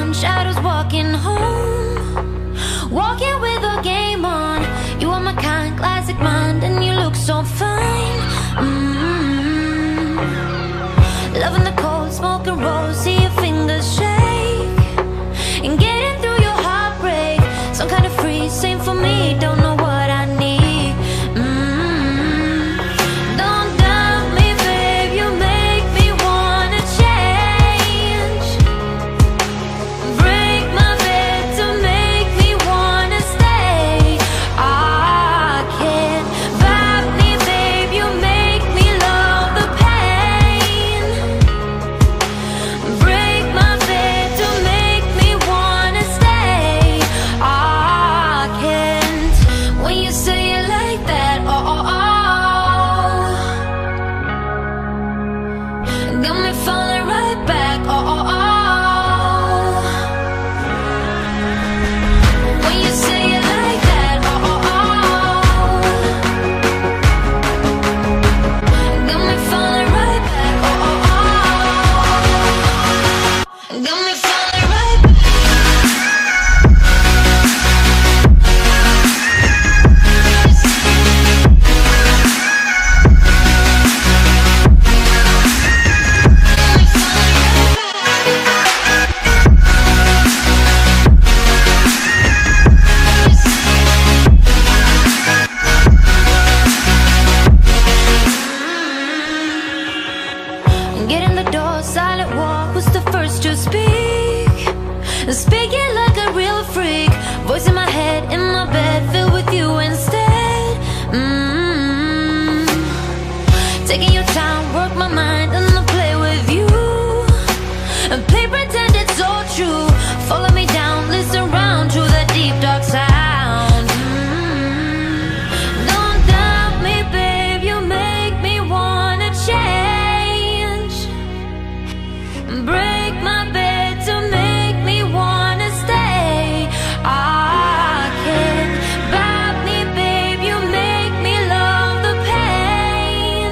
alone, shadows walking home, walking with a game on. You are my kind, classic mind, and you look so fine. Loving the cold, smoking rose, see your fingers shake, and getting through your heartbreak. Some kind of free, same for me, don't know what I need. Don't doubt me, babe, you make me wanna change. Break my bed to make me wanna stay. I can't vibe me, babe, you make me love the pain. Break my bed to make me wanna stay. I can't. When you say it like that, oh, oh, oh, got me falling right back, oh, oh, oh. When you say it like that, oh, oh, oh, got me falling right back, oh, oh, oh. Got me falling right back. Get in the door, silent walk, who's the first to speak? Speaking like a real freak, voice in my head, in my bed, filled with you instead. Taking your time, work my mind, and I'll play with you, and play pretend it's all true. Follow me down, listen round to that deep dark sound. Don't doubt me, babe, you make me wanna change. Break my bed to make me wanna stay. I can't vibe me, babe, you make me love the pain.